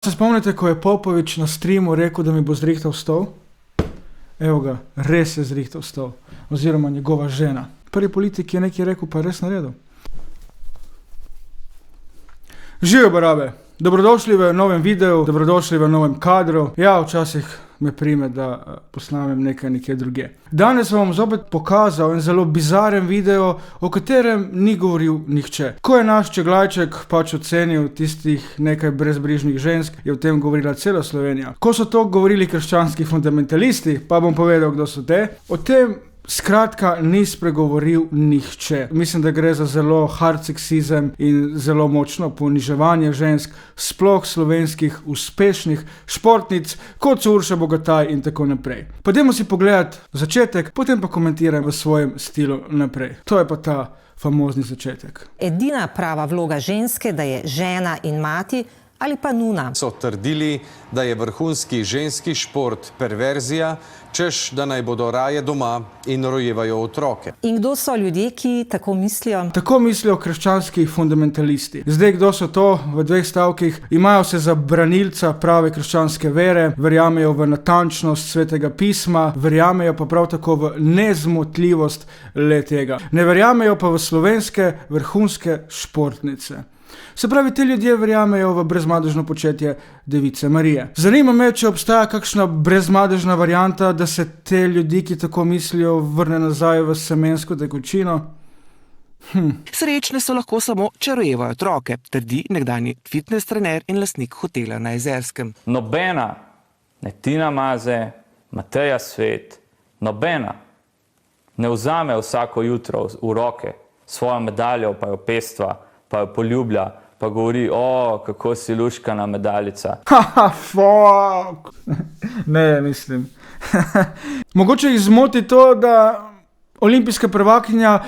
Se spomnite, ko je Popovič na streamu rekel, da mi bo zrihtal stol? Evo ga, res je zrihtal stol. Oziroma njegova žena. Prvi politik je nekaj rekel, pa je res naredil. Živijo barabe! Dobrodošli v novem videu, dobrodošli v novem kadru. Ja, včasih me prime, da posnamem nekaj druge. Danes vam bom zopet pokazal en zelo bizaren video, o katerem ni govoril nihče. Ko je naš Čeglajček pač ocenil tistih nekaj brezbrižnih žensk, je o tem govorila cela Slovenija. Ko so to govorili krščanski fundamentalisti, pa bom povedal, kdo so te, o tem skratka ni spregovoril nihče. Mislim, da gre za zelo hard seksizem in zelo močno poniževanje žensk, sploh slovenskih uspešnih športnic, kot so Urša Bogataj in tako naprej. Pa dajmo si pogledati začetek, potem pa komentiram v svojem stilu naprej. To je pa ta famozni začetek. Edina prava vloga ženske, da je žena in mati ali pa nuna. So trdili, da je vrhunski ženski šport perverzija, češ da naj bodo raje doma in rojevajo otroke. In kdo so ljudje, ki tako mislijo? Tako mislijo krščanski fundamentalisti. Zdaj, kdo so to v dveh stavkih? Imajo se za branilca prave krščanske vere, verjamejo v natančnost svetega pisma, verjamejo pa prav tako v nezmotljivost le-tega. Ne verjamejo pa v slovenske vrhunske športnice. Se pravi, ti ljudje verjamejo v brezmadežno početje Device Marije. Zanima me, če obstaja kakšna brezmadežna varianta, da se te ljudi, ki tako mislijo, vrne nazaj v semensko tekočino. Srečne so lahko samo, če rojevajo otroke, trdi nekdanji fitness trener in lastnik hotela na Jezerskem. Nobena, ne Tina Maze, Mateja Svet, nobena ne vzame vsako jutro v roke svojo medaljo, pa jo pestva, pa jo poljublja, pa govori, kako si luškana medaljica. Fuck! Ne, mislim. Mogoče jih zmoti to, da olimpijska prvakinja,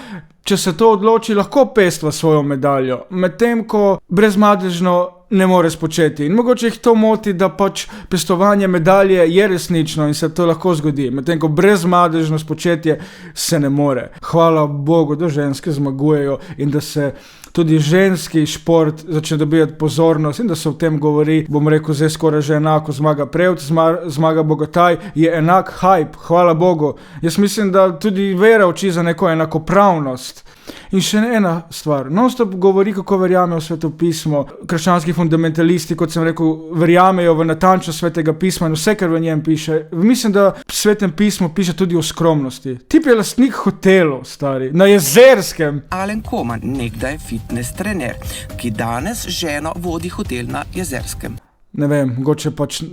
če se to odloči, lahko pestva svojo medaljo, medtem ko brezmadežno ne more spočeti. In mogoče jih to moti, da pač pestovanje medalje je resnično in se to lahko zgodi, medtem ko brezmadežno spočetje se ne more. Hvala Bogu, da ženske zmagujejo in da se tudi ženski šport začne dobivati pozornost in da se o tem govori, bom rekel, zdaj skoraj že enako, Zmaga Prevc, Zmaga Bogataj je enak hype, hvala Bogu. Jaz mislim, da tudi vera uči za neko enakopravnost. In še ena stvar, non-stop govori, kako verjamejo v sveto pismo. Krščanski fundamentalisti, kot sem rekel, verjamejo v natančnost svetega pisma in vse, kar v njem piše. Mislim, da v svetem pismu piše tudi o skromnosti. Tip je lastnik hotelov, stari, na Jezerskem. Alen Koman, nekdaj fitness trener, ki danes ženo vodi hotel na Jezerskem. Ne vem, mogoče pač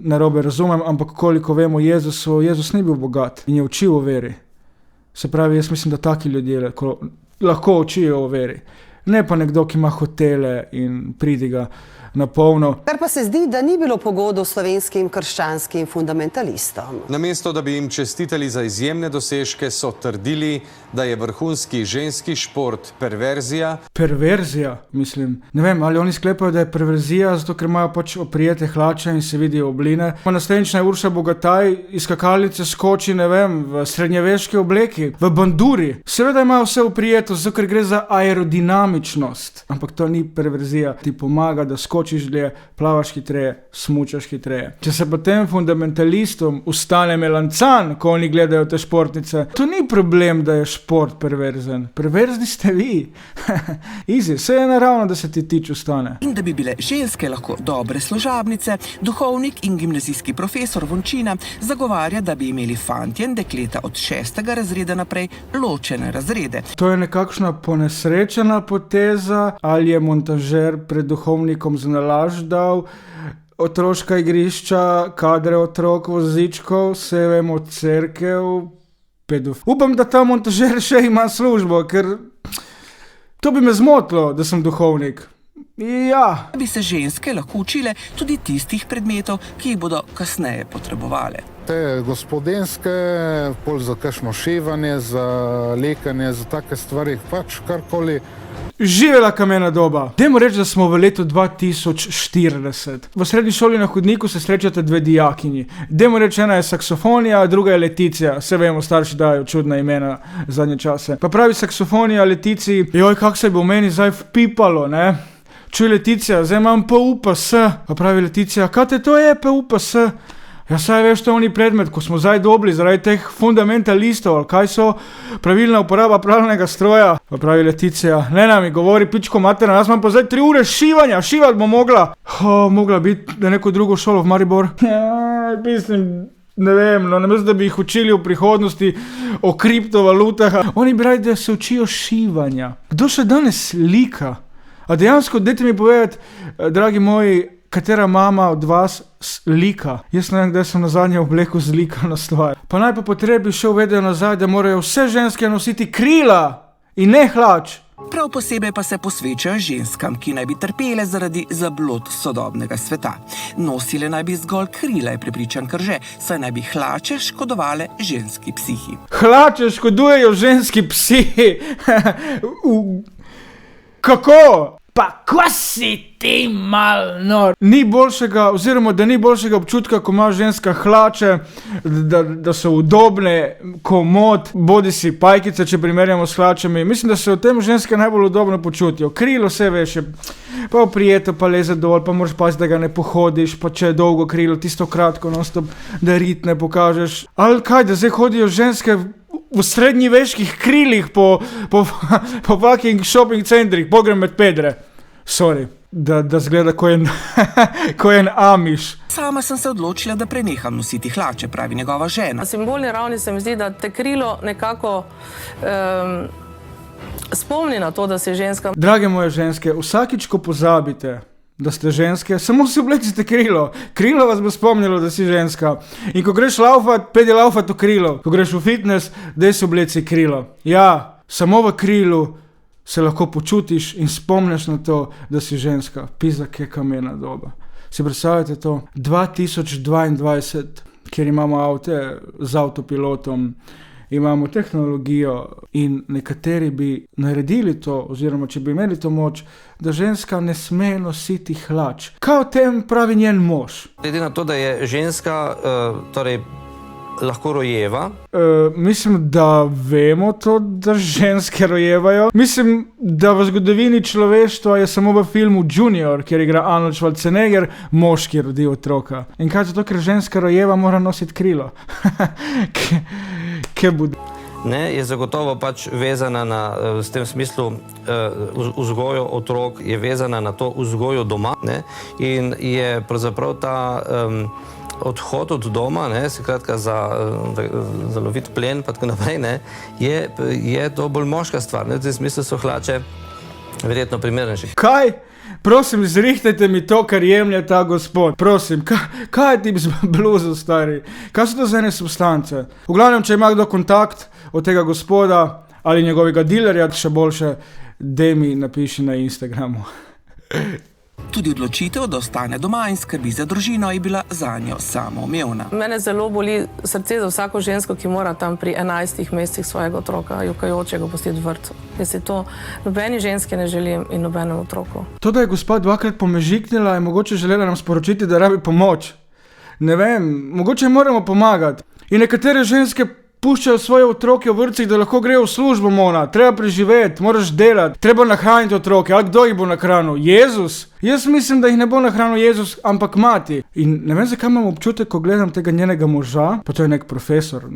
narobe razumem, ampak koliko vemo Jezus ni bil bogat in je učil o veri. Se pravi, jaz mislim, da taki ljudje lahko učijo o veri. Ne pa nekdo, ki ima hotele in pridiga na polno. Kar pa se zdi, da ni bilo pogodu slovenskim krščanskim fundamentalistom. Namesto, da bi jim čestitali za izjemne dosežke, so trdili, da je vrhunski ženski šport perverzija. Perverzija, mislim. Ne vem, ali oni sklepajo, da je perverzija, zato ker imajo pač oprijete hlače in se vidijo obline. Pa naslednjič Urša Bogataj iz skakalnice skoči, ne vem, v srednjeveški obleki, v banduri. Seveda imajo vse oprijeto, zato ker gre za aerodinamičnost. Ampak to ni perverzija. Ti pomaga, da skočiš dlje, plavaš hitreje, smučaš hitreje. Če se potem fundamentalistom ustane melancan, ko oni gledajo te športnice, to ni problem, da je šport perverzen. Perverzni ste vi. Easy, vse je naravno, da se ti tič ustane. In da bi bile ženske lahko dobre služabnice, duhovnik in gimnazijski profesor Vončina zagovarja, da bi imeli fantje in dekleta od 6. razreda naprej ločene razrede. To je nekakšna ponesrečena poteza, ali je montažer pred duhovnikom zanalašč dal otroška igrišča, kadre otrok, vozičkov, se vemo, cerkev, pedofil. Upam, da ta montažer še ima službo, ker to bi me zmotilo, da sem duhovnik. Ja. Da bi se ženske lahko učile tudi tistih predmetov, ki jih bodo kasneje potrebovale. Te gospodinske, pol za kakšno šivanje, za lekanje, za take stvari, pač karkoli. Živela kamena doba. Dajmo reči, da smo v letu 2040. V srednji šoli na hodniku se srečate dve dijakinji. Dajmo reči, ena je saksofonija, druga je Leticija. Vse vemo, starši dajo čudna imena zadnje čase. Pa pravi saksofonija Leticiji, joj, kak se bo meni zdaj vpipalo, ne? Čuj, Leticija, zdaj imam PUPS. Pa pravi Leticija, kaj te to je PUPS? Ja, saj veš, to je oni predmet, ko smo zdaj dobili zaradi teh fundamentalistov, ali kaj so, pravilna uporaba pralnega stroja. Pa pravi Leticija, ne nam mi govori, pičko materna, jaz imam pa zdaj 3 ure šivanja, šivat bo mogla. Mogla biti na neko drugo šolo v Maribor. Ja, mislim, ne vem, no, namesto da bi jih učili v prihodnosti o kriptovalutah. Oni bi radi, da se učijo šivanja. Kdo še danes slika? A dejansko, dajte mi povedati, dragi moji, katera mama od vas slika? Jaz ne vem, kdaj sem nazadnje oblekel zlikano stvar. Pa naj po potrebi še uvedejo nazaj, da morajo vse ženske nositi krila in ne hlač. Prav posebej pa se posvečajo ženskam, ki naj bi trpele zaradi zablod sodobnega sveta. Nosile naj bi zgolj krila, je prepričan Krže, saj naj bi hlače škodovale ženski psihi. Hlače škodujejo ženski psihi. Kako? Pa ko si ti mal nor? Ni boljšega, oziroma da ni boljšega občutka, ko ima ženska hlače, da so udobne, komod, bodi si pajkice, če primerjamo s hlačami. Mislim, da se v tem ženske najbolj udobno počutijo. Krilo vse veš, pa prijeto, pa leze dol, pa moraš paziti, da ga ne pohodiš, pa če je dolgo krilo, tisto kratko, non-stop, da rit ne pokažeš. Ali kaj, da zdaj hodijo ženske v srednjeveških krilih po fucking shopping centrih, pogrem med pedre. Sorry, da zgleda ko en Amiš. Sama sem se odločila, da preneham nositi hlače, pravi njegova žena. Na simbolni ravni se mi zdi, da te krilo nekako spomni na to, da si ženska. Drage moje ženske, vsakič, ko pozabite, da ste ženske, samo si oblečite krilo. Krilo vas bo spomnilo, da si ženska. In ko greš laufat, pedi laufat v krilo. Ko greš v fitness, daj si obleci krilo. Ja, samo v krilu se lahko počutiš in spomniš na to, da si ženska. Pizda, kje kamena doba. Si predstavljate to? 2022, kjer imamo avte z avtopilotom, imamo tehnologijo in nekateri bi naredili to, oziroma če bi imeli to moč, da ženska ne sme nositi hlač. Kaj o tem pravi njen mož? Glede na to, da je ženska lahko rojeva. Mislim, da vemo to, da ženske rojevajo. Mislim, da v zgodovini človeštva je samo v filmu Junior, kjer igra Arnold Schwarzenegger, moški rodi otroka. In kaj zato, ker ženska rojeva, mora nositi krilo. Kje bude? Ne, je zagotovo pač vezana na, v tem smislu, vzgojo otrok, je vezana na to vzgojo doma, ne, in je pravzaprav ta odhod od doma, ne, skratka za loviti plen, pa tako naprej, ne, je to bolj moška stvar, ne, v tem smislu so hlače verjetno primernejše. Kaj? Prosim, zrihtajte mi to, kar jemlje ta gospod. Prosim, kaj je tip z bluzo, stari? Kaj so to za ene substance? V glavnem, če ima kdo kontakt od tega gospoda ali njegovega dilerja, še boljše, dej mi napiši na Instagramu. Tudi odločitev, da ostane doma in skrbi za družino, je bila zanjo samoumevna. Mene zelo boli srce za vsako žensko, ki mora tam pri 11 mesecih svojega otroka, jokajočega, pustiti v vrtcu. Jaz si to nobeni ženski ne želim in nobenemu otroku. To, da je gospa dvakrat pomežiknila, je mogoče želela nam sporočiti, da rabi pomoč. Ne vem, mogoče moramo pomagati. In nekatere ženske puščajo svoje otroke v vrtcih, da lahko grejo v službo, Mona. Treba preživeti, moraš delati, treba nahraniti otroke. Ali kdo jih bo nahranil? Jezus? Jaz mislim, da jih ne bo nahranil Jezus, ampak mati. In ne vem, zakaj imam občutek, ko gledam tega njenega moža, pa to je nek profesor,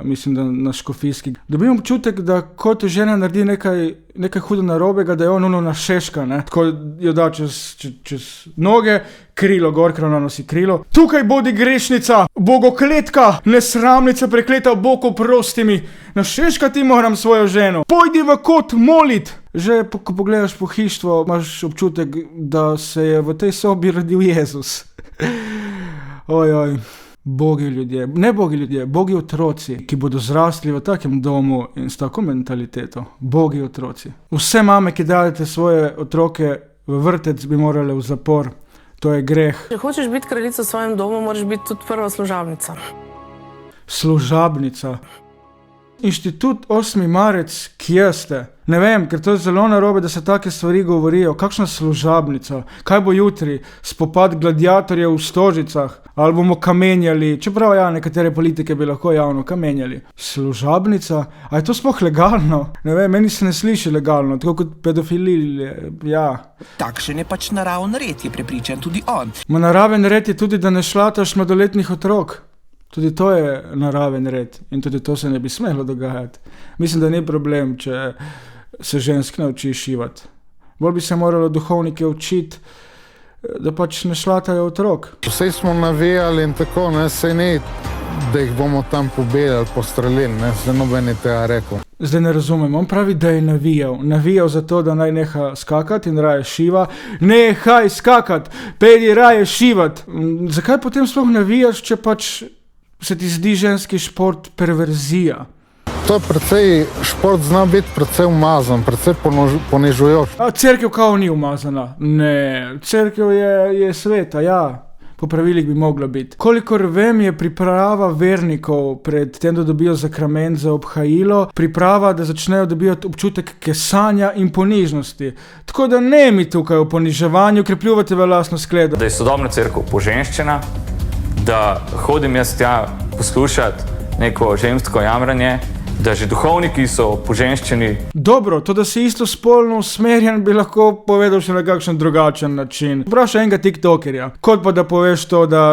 mislim, da na škofijski. Dobim občutek, da ko te žena naredi nekaj hudo narobega, da je on našeška, ne? Tako jo da čez noge, krilo gor, ker ona nosi krilo. Tukaj bodi grešnica, bogokletka, nesramnica, prekleta, Bog oprosti mi. Našeškati moram svojo ženo. Pojdi v kot molit. Že ko pogledaš pohištvo, imaš občutek, da se je v tej sobi rodil Jezus. Ojoj, bogi ljudje, ne bogi ljudje, bogi otroci, ki bodo zrasli v takem domu in s tako mentaliteto. Bogi otroci. Vse mame, ki dajete svoje otroke v vrtec, bi morale v zapor. To je greh. Če hočeš biti kraljica v svojem domu, moraš biti tudi prva služabnica. Služabnica. inštitut 8. marec, kje ste? Ne vem, ker to je zelo narobe, da se take stvari govorijo. Kakšna služabnica? Kaj bo jutri? Spopad gladiatorjev v Stožicah? Ali bomo kamenjali? Čeprav ja, nekatere politike bi lahko javno kamenjali. Služabnica? A je to sploh legalno? Ne vem, meni se ne sliši legalno, tako kot pedofilije, ja. Takšen je pač naraven red, je prepričan tudi on. Naraven red je tudi, da ne šlataš mladoletnih otrok. Tudi to je naraven red in tudi to se ne bi smelo dogajati. Mislim, da ni problem, če se žensk nauči šivati. Bolj bi se moralo duhovnike učiti, da pač ne šlatajo otrok. Vse smo navijali in tako, ne, sej ne, da jih bomo tam pobili, postrelili, ne, zdaj noben je tega rekel. Zdaj ne razumem, on pravi, da je navijal za to, da naj neha skakati in raje šiva. Nehaj skakati, pejdi raje šivati. Zakaj potem sploh navijaš, če pač se ti zdi ženski šport perverzija? To je precej, šport zna biti precej umazan, precej ponižujoč. A cerkev kao ni umazana? Ne, cerkev je sveta, ja. Po pravilih bi mogla biti. Kolikor vem, je priprava vernikov pred tem, da dobijo sakrament za obhajilo, priprava, da začnejo dobivati občutek kesanja in ponižnosti. Tako da ne mi tukaj o poniževanju, ker pljuvate v lastno skledo. Da je sodobna cerkev poženščena, da hodim jaz tja poslušati neko žensko jamranje, da že duhovniki so poženščeni. Dobro, to, da si istospolno usmerjen, bi lahko povedal še na kakšen drugačen način. Vprašaj enega tiktokerja, kot pa da poveš to, da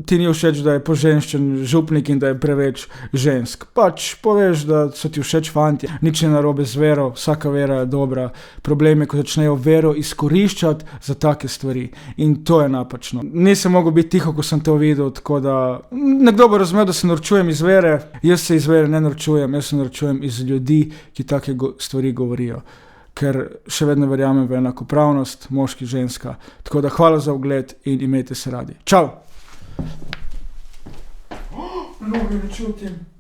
ti ni všeč, da je poženščen župnik in da je preveč žensk. Pač poveš, da so ti všeč fantje. Nič ne narobe z vero, vsaka vera je dobra. Problem je, ko začnejo vero izkoriščati za take stvari. In to je napačno. Nisem mogel biti tiho, ko sem to videl, tako da nekdo bo razumel, da se norčujem iz vere. Jaz se iz vere ne norčujem, jaz se norčujem iz ljudi, ki take stvari govorijo. Ker še vedno verjamem v enakopravnost, moški, ženska. Tako da hvala za ogled in imejte se radi. Čau! Noge ne čutim.